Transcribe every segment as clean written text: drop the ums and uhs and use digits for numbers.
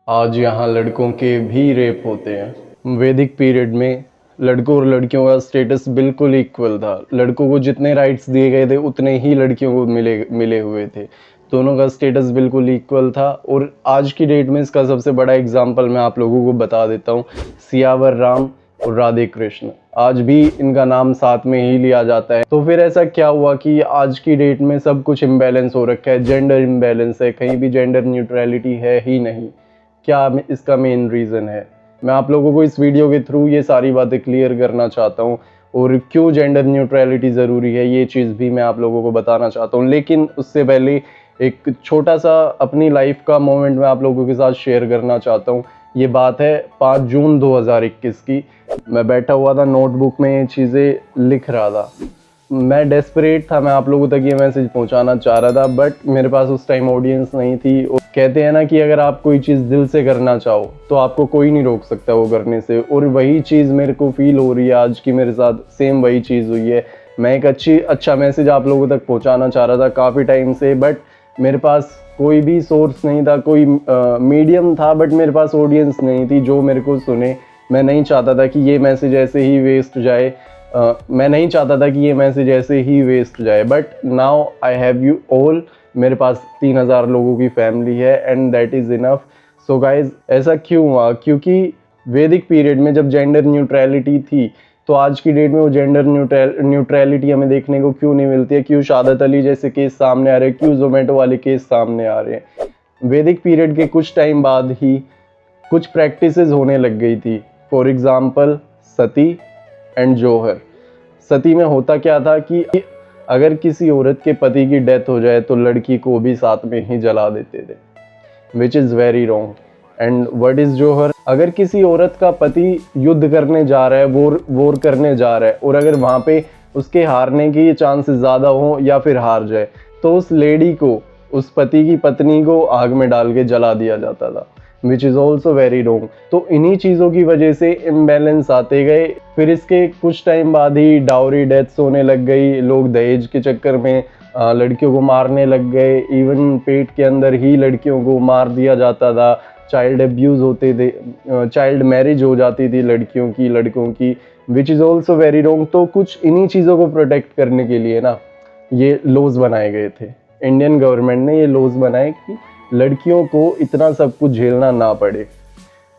आज यहाँ लड़कों के भी रेप होते हैं। वैदिक पीरियड में लड़कों और लड़कियों का स्टेटस बिल्कुल इक्वल था। लड़कों को जितने राइट्स दिए गए थे उतने ही लड़कियों को मिले हुए थे। दोनों का स्टेटस बिल्कुल इक्वल था। और आज की डेट में इसका सबसे बड़ा एग्जाम्पल मैं आप लोगों को बता देता हूँ, सियावर राम और राधे कृष्ण। आज भी इनका नाम साथ में ही लिया जाता है। तो फिर ऐसा क्या हुआ कि आज की डेट में सब कुछ इम्बैलेंस हो रखा है, जेंडर इम्बैलेंस है, कहीं भी जेंडर न्यूट्रलिटी है ही नहीं। क्या इसका मेन रीज़न है? मैं आप लोगों को इस वीडियो के थ्रू ये सारी बातें क्लियर करना चाहता हूँ, और क्यों जेंडर न्यूट्रलिटी ज़रूरी है ये चीज़ भी मैं आप लोगों को बताना चाहता हूँ। लेकिन उससे पहले एक छोटा सा अपनी लाइफ का मोमेंट मैं आप लोगों के साथ शेयर करना चाहता हूँ। ये बात है 5 जून 2021 की। मैं बैठा हुआ था, नोटबुक में ये चीज़ें लिख रहा था। मैं डेस्परेट था, मैं आप लोगों तक ये मैसेज पहुंचाना चाह रहा था, बट मेरे पास उस टाइम ऑडियंस नहीं थी। और कहते हैं ना कि अगर आप कोई चीज़ दिल से करना चाहो तो आपको कोई नहीं रोक सकता वो करने से। और वही चीज़ मेरे को फील हो रही है आज की मेरे साथ, सेम वही चीज़ हुई है। मैं एक अच्छा मैसेज आप लोगों तक पहुँचाना चाह रहा था काफ़ी टाइम से, बट मेरे पास कोई भी सोर्स नहीं था, कोई मीडियम था, बट मेरे पास ऑडियंस नहीं थी जो मेरे को सुने। मैं नहीं चाहता था कि ये मैसेज ऐसे ही वेस्ट जाए। मैं नहीं चाहता था कि ये मैसेज ऐसे ही वेस्ट जाए, but now I have you all. मेरे पास 3000 लोगों की फैमिली है and that is enough. So guys, ऐसा क्यों हुआ? क्योंकि वैदिक पीरियड में जब जेंडर न्यूट्रलिटी थी, तो आज की डेट में वो जेंडर न्यूट्रलिटी हमें देखने को क्यों नहीं मिलती है? क्यों शहादत अली जैसे केस सामने आ रहे हैं? क्यों जोमेटो वाले केस सामने आ रहे हैं? वैदिक पीरियड के कुछ टाइम बाद ही कुछ प्रैक्टिसेस होने लग गई थी। फॉर एग्जाम्पल सती एंड जौहर। सती में होता क्या था कि अगर किसी औरत के पति की डेथ हो जाए तो लड़की को भी साथ में ही जला देते थे, which is very wrong. And what is jauhar? अगर किसी औरत का पति युद्ध करने जा रहा है, वोर करने जा रहा है, और अगर वहाँ पे उसके हारने की चांसेस ज़्यादा हो या फिर हार जाए, तो उस लेडी को, उस पति की पत्नी को आग में डाल के जला दिया जाता था, which is also very wrong. तो इन्हीं चीज़ों की वजह से इम्बैलेंस आते गए। फिर इसके कुछ टाइम बाद ही डाउरी डेथ्स होने लग गई। लोग दहेज के चक्कर में लड़कियों को मारने लग गए। इवन पेट के अंदर ही लड़कियों को मार दिया जाता था। चाइल्ड अब्यूज़ होते थे, चाइल्ड मैरिज हो जाती थी लड़कियों की, लड़कों की, which is also very wrong. तो कुछ इन्हीं चीज़ों को प्रोटेक्ट करने के लिए ना ये लॉज बनाए गए थे। इंडियन गवर्नमेंट ने ये लॉज बनाए कि लड़कियों को इतना सब कुछ झेलना ना पड़े।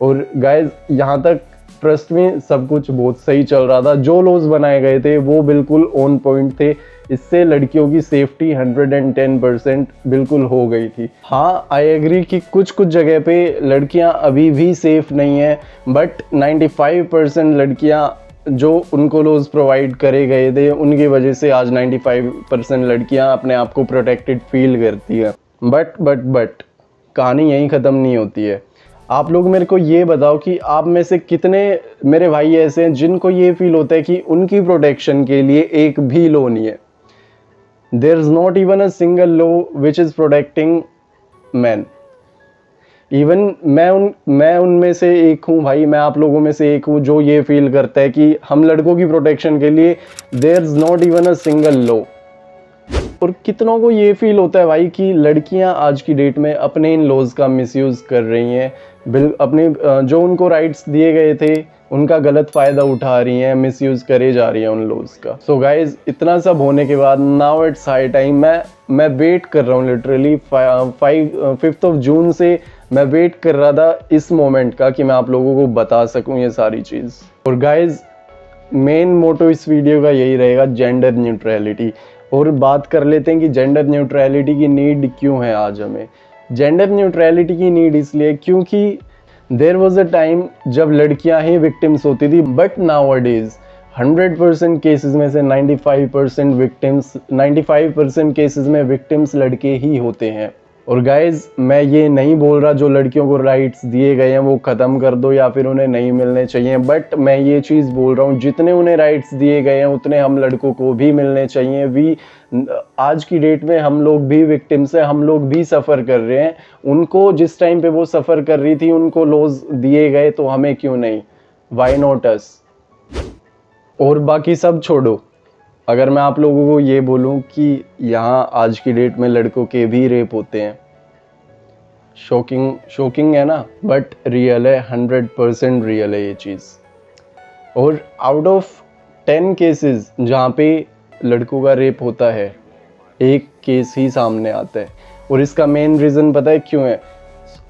और गाइज, यहाँ तक ट्रस्ट में सब कुछ बहुत सही चल रहा था। जो लॉज बनाए गए थे वो बिल्कुल ऑन पॉइंट थे। इससे लड़कियों की सेफ्टी 110% बिल्कुल हो गई थी। हाँ, आई एग्री कि कुछ जगह पे लड़कियां अभी भी सेफ नहीं है, बट 95% लड़कियां जो उनको लॉज प्रोवाइड करे गए थे उनकी वजह से आज 95% लड़कियां अपने आप को प्रोटेक्टेड फील करती है। बट कहानी यहीं ख़त्म नहीं होती है। आप लोग मेरे को ये बताओ कि आप में से कितने मेरे भाई ऐसे हैं जिनको ये फील होता है कि उनकी प्रोटेक्शन के लिए एक भी लॉ नहीं है। There is not even a single law which is protecting man. Even मैं उनमें से एक हूँ भाई, मैं आप लोगों में से एक हूँ जो ये फील करता है कि हम लड़कों की प्रोटेक्शन के लिए there is not even a single law. और कितनों को ये फील होता है भाई कि लड़कियां आज की डेट में अपने इन लॉज का मिसयूज़ कर रही हैं, अपने जो उनको राइट्स दिए गए थे उनका गलत फ़ायदा उठा रही हैं, मिसयूज़ करे जा रही हैं उन लॉज का। सो गाइज, इतना सब होने के बाद नाउ इट्स हाई टाइम। मैं वेट कर रहा हूँ लिटरली 5 जून से मैं वेट कर रहा था इस मोमेंट का कि मैं आप लोगों को बता सकूँ ये सारी चीज़। और गाइज, मेन मोटो इस वीडियो का यही रहेगा, जेंडर न्यूट्रलिटी। और बात कर लेते हैं कि जेंडर न्यूट्रलिटी की नीड क्यों है आज हमें। जेंडर न्यूट्रलिटी की नीड इसलिए क्योंकि देयर वाज अ टाइम जब लड़कियां ही विक्टिम्स होती थी, बट नाउअडेज 100% केसेस में से 95% केसेस में विक्टिम्स लड़के ही होते हैं। और गाइज, मैं ये नहीं बोल रहा जो लड़कियों को राइट्स दिए गए हैं वो ख़त्म कर दो या फिर उन्हें नहीं मिलने चाहिए, बट मैं ये चीज़ बोल रहा हूँ जितने उन्हें राइट्स दिए गए हैं उतने हम लड़कों को भी मिलने चाहिए। आज की डेट में हम लोग भी विक्टिम्स हैं, हम लोग भी सफ़र कर रहे हैं। उनको जिस टाइम पे वो सफ़र कर रही थी उनको लॉज दिए गए, तो हमें क्यों नहीं? Why not us? और बाकी सब छोड़ो, अगर मैं आप लोगों को ये बोलूं कि यहाँ आज की डेट में लड़कों के भी रेप होते हैं, शॉकिंग है ना, बट रियल है, 100% रियल है ये चीज़। और आउट ऑफ 10 केसेस जहाँ पे लड़कों का रेप होता है, एक केस ही सामने आता है। और इसका मेन रीज़न पता है क्यों है?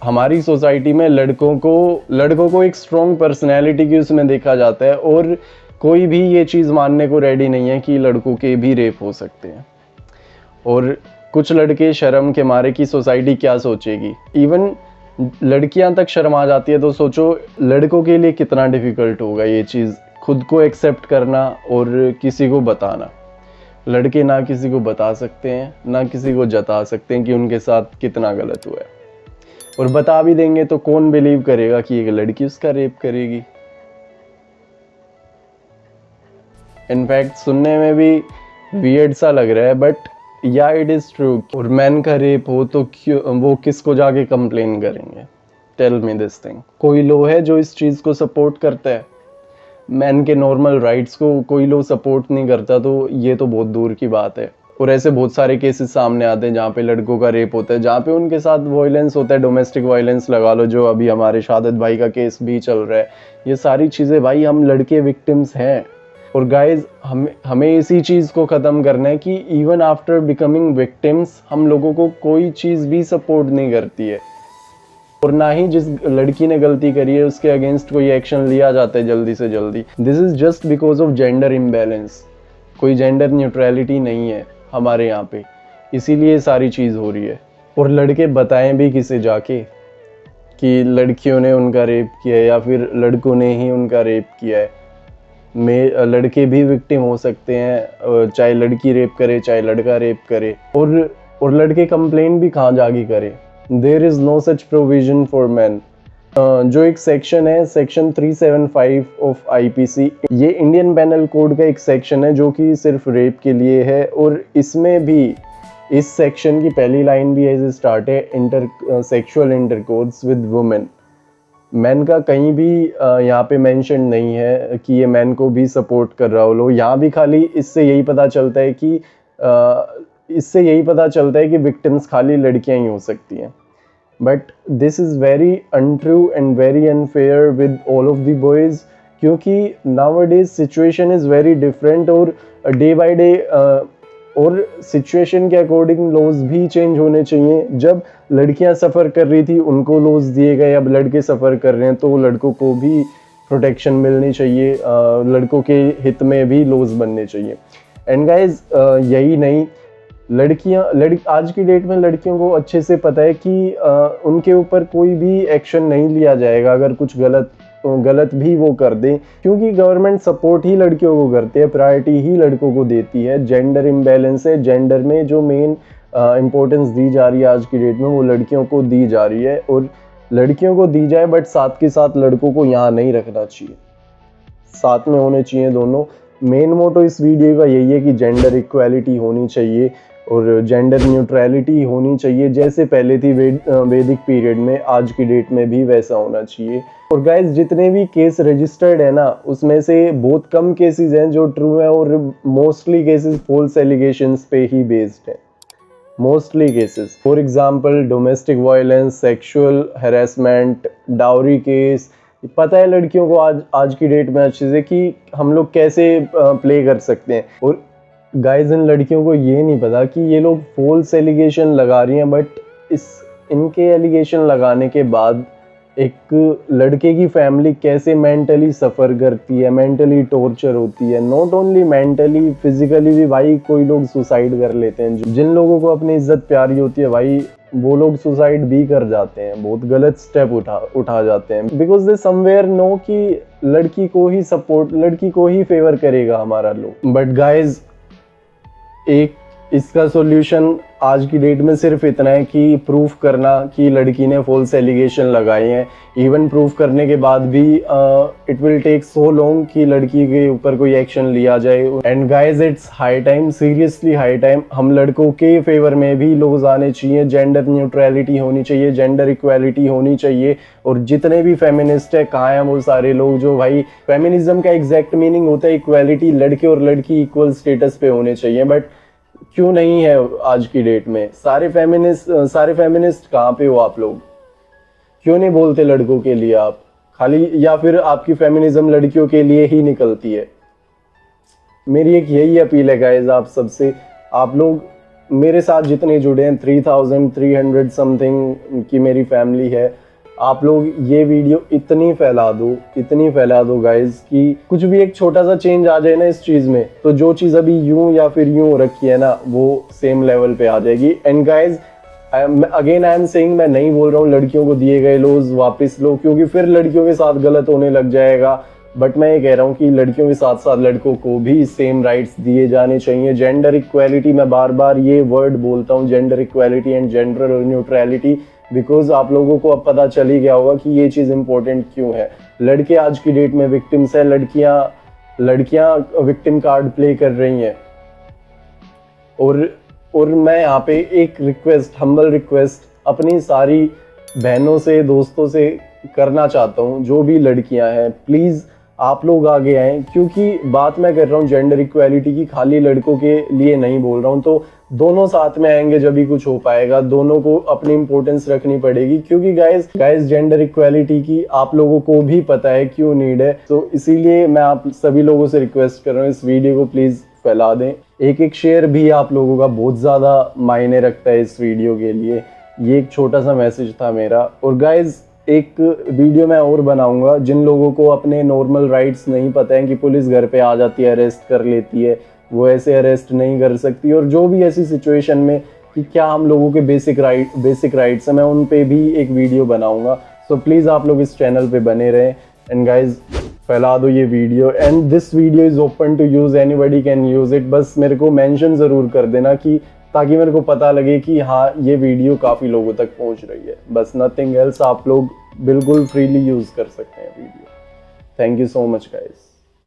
हमारी सोसाइटी में लड़कों को एक स्ट्रॉन्ग पर्सनैलिटी की उसमें देखा जाता है, और कोई भी ये चीज़ मानने को रेडी नहीं है कि लड़कों के भी रेप हो सकते हैं। और कुछ लड़के शर्म के मारे कि सोसाइटी क्या सोचेगी, इवन लड़कियां तक शर्म आ जाती है, तो सोचो लड़कों के लिए कितना डिफ़िकल्ट होगा ये चीज़ खुद को एक्सेप्ट करना और किसी को बताना। लड़के ना किसी को बता सकते हैं, ना किसी को जता सकते हैं कि उनके साथ कितना गलत हुआ है, और बता भी देंगे तो कौन बिलीव करेगा कि एक लड़की उसका रेप करेगी। इनफैक्ट सुनने में भी वियर्ड सा लग रहा है, but yeah it is true. और मैन का रेप हो तो क्यों वो किसको जाके कंप्लेन करेंगे? Tell me this thing. कोई लॉ है जो इस चीज़ को सपोर्ट करता है? मैन के नॉर्मल राइट्स को कोई लॉ सपोर्ट नहीं करता, तो ये तो बहुत दूर की बात है। और ऐसे बहुत सारे केसेस सामने आते हैं जहाँ पे लड़कों का रेप होता है, जहाँ पे उनके साथ वायलेंस होता है, डोमेस्टिक वायलेंस लगा लो, जो अभी हमारे शाहादत भाई का केस भी चल रहा है। ये सारी चीज़ें भाई, हम लड़के विक्टिम्स हैं। और गाइज हमें इसी चीज़ को ख़त्म करना है कि इवन आफ्टर बिकमिंग विक्टिम्स हम लोगों को कोई चीज़ भी सपोर्ट नहीं करती है, और ना ही जिस लड़की ने गलती करी है उसके अगेंस्ट कोई एक्शन लिया जाता है जल्दी से जल्दी। This is just because of gender imbalance. कोई जेंडर न्यूट्रलिटी नहीं है हमारे यहाँ पे, इसीलिए सारी चीज़ हो रही है। और लड़के बताएं भी किसे जाके कि लड़कियों ने उनका रेप किया है या फिर लड़कों ने ही उनका रेप किया है। लड़के भी विक्टिम हो सकते हैं, चाहे लड़की रेप करे चाहे लड़का रेप करे। और लड़के कंप्लेन भी कहाँ जाके करे? There is no such provision for man. जो एक सेक्शन है, सेक्शन 375 ऑफ आईपीसी, ये इंडियन पेनल कोड का एक सेक्शन है जो कि सिर्फ रेप के लिए है। और इसमें भी इस सेक्शन की पहली लाइन भी ऐसे स्टार्ट है, sexual intercourse with women. Man का कहीं भी यहाँ पे मेंशन नहीं है कि ये मैन को भी सपोर्ट कर रहा हो। लो यहाँ भी खाली इससे यही पता चलता है कि विक्टिम्स खाली लड़कियां ही हो सकती हैं। But this is very untrue and very unfair with all of the boys, क्योंकि nowadays situation is very different, और डे बाय डे और सिचुएशन के अकॉर्डिंग लॉज भी चेंज होने चाहिए। जब लड़कियां सफ़र कर रही थी उनको लॉज दिए गए, अब लड़के सफ़र कर रहे हैं तो लड़कों को भी प्रोटेक्शन मिलनी चाहिए, लड़कों के हित में भी लॉज बनने चाहिए। एंड गाइज यही नहीं, आज की डेट में लड़कियों को अच्छे से पता है कि उनके ऊपर कोई भी एक्शन नहीं लिया जाएगा अगर कुछ गलत भी वो कर दें, क्योंकि गवर्नमेंट सपोर्ट ही लड़कियों को करती है, प्रायोरिटी ही लड़कों को देती है। जेंडर इम्बैलेंस है, जेंडर में जो मेन इम्पोर्टेंस दी जा रही है आज की डेट में वो लड़कियों को दी जा रही है, और लड़कियों को दी जाए, बट साथ के साथ लड़कों को यहाँ नहीं रखना चाहिए, साथ में होने चाहिए दोनों। मेन मोटो इस वीडियो का यही है कि जेंडर इक्वालिटी होनी चाहिए और जेंडर न्यूट्रलिटी होनी चाहिए, जैसे पहले थी वैदिक पीरियड में, आज की डेट में भी वैसा होना चाहिए। और गाइस जितने भी केस रजिस्टर्ड है ना, उसमें से बहुत कम केसेस हैं जो ट्रू है, और मोस्टली केसेस फॉल्स एलिगेशंस पे ही बेस्ड है। Mostly cases, for example domestic violence, sexual harassment, dowry case. पता है लड़कियों को आज की डेट में अच्छे से कि हम लोग कैसे प्ले कर सकते हैं। और गाइज इन लड़कियों को ये नहीं पता कि ये लोग फॉल्स एलिगेशन लगा रही हैं, बट इनके एलिगेशन लगाने के बाद एक लड़के की फैमिली कैसे मेंटली सफ़र करती है, मेंटली टॉर्चर होती है। नॉट ओनली मेंटली, फिजिकली भी भाई कोई लोग सुसाइड कर लेते हैं। जिन लोगों को अपनी इज्जत प्यारी होती है भाई, वो लोग सुसाइड भी कर जाते हैं, बहुत गलत स्टेप उठा जाते हैं, बिकॉज दे समवेयर नो कि लड़की को ही फेवर करेगा हमारा लोग। बट गाइज इसका सॉल्यूशन आज की डेट में सिर्फ इतना है कि प्रूफ करना कि लड़की ने फॉल्स एलिगेशन लगाए हैं। इवन प्रूफ करने के बाद भी it will take so long कि लड़की के ऊपर कोई एक्शन लिया जाए। And guys it's high time, seriously high time, हम लड़कों के फेवर में भी लॉज आने चाहिए, जेंडर न्यूट्रलिटी होनी चाहिए, जेंडर इक्वालिटी होनी चाहिए। और जितने भी फेमिनिस्ट है कहाँ हैं वो सारे लोग जो भाई, फेमिनिज्म का एग्जैक्ट मीनिंग होता है इक्वालिटी, लड़के और लड़की इक्वल स्टेटस पे होने चाहिए। बट क्यों नहीं है आज की डेट में? सारे फेमिनिस्ट कहाँ पे हो आप लोग? क्यों नहीं बोलते लड़कों के लिए आप खाली, या फिर आपकी फेमिनिज्म लड़कियों के लिए ही निकलती है? मेरी एक यही अपील है गाइज आप सबसे, आप लोग मेरे साथ जितने जुड़े हैं 3300 समथिंग की मेरी फैमिली है, आप लोग ये वीडियो इतनी फैला दो गाइज कि कुछ भी एक छोटा सा चेंज आ जाए ना इस चीज़ में, तो जो चीज़ अभी यूं या फिर यूं रखी है ना वो सेम लेवल पे आ जाएगी। And guys again I am saying, मैं नहीं बोल रहा हूँ लड़कियों को दिए गए लोज वापस लो, क्योंकि फिर लड़कियों के साथ गलत होने लग जाएगा। बट मैं ये कह रहा हूँ कि लड़कियों के साथ साथ लड़कों को भी सेम राइट्स दिए जाने चाहिए। जेंडर इक्वालिटी, मैं बार बार ये वर्ड बोलता हूँ, gender equality and gender neutrality, because आप लोगों को अब पता चल ही गया होगा कि ये चीज़ इंपॉर्टेंट क्यों है। लड़के आज की डेट में विक्टिम्स है, लड़कियां विक्टिम कार्ड प्ले कर रही हैं। और मैं यहाँ पे एक रिक्वेस्ट, हम्बल रिक्वेस्ट अपनी सारी बहनों से, दोस्तों से करना चाहता हूँ, जो भी लड़कियां हैं प्लीज़ आप लोग आगे आएँ, क्योंकि बात मैं कर रहा हूँ जेंडर इक्वालिटी की, खाली लड़कों के लिए नहीं बोल रहा हूँ। तो दोनों साथ में आएंगे जब भी कुछ हो पाएगा, दोनों को अपनी इंपॉर्टेंस रखनी पड़ेगी, क्योंकि गाइस जेंडर इक्वालिटी की आप लोगों को भी पता है क्यों नीड है। तो इसीलिए मैं आप सभी लोगों से रिक्वेस्ट कर रहा हूँ, इस वीडियो को प्लीज़ फैला दें। एक शेयर भी आप लोगों का बहुत ज़्यादा मायने रखता है इस वीडियो के लिए। ये एक छोटा सा मैसेज था मेरा। और गाइज एक वीडियो मैं और बनाऊंगा, जिन लोगों को अपने नॉर्मल राइट्स नहीं पता है कि पुलिस घर पे आ जाती है, अरेस्ट कर लेती है, वो ऐसे अरेस्ट नहीं कर सकती, और जो भी ऐसी सिचुएशन में कि क्या हम लोगों के बेसिक राइट्स हैं, मैं उन पे भी एक वीडियो बनाऊंगा। सो प्लीज़ आप लोग इस चैनल पे बने रहें। एंड गाइज फैला दो ये video, and this video is open to use, anybody can use it. बस मेरे को मेंशन ज़रूर कर देना कि ताकि मेरे को पता लगे कि हाँ ये वीडियो काफ़ी लोगों तक पहुंच रही है। बस नथिंग एल्स, आप लोग बिल्कुल फ्रीली यूज़ कर सकते हैं video. Thank you so much guys.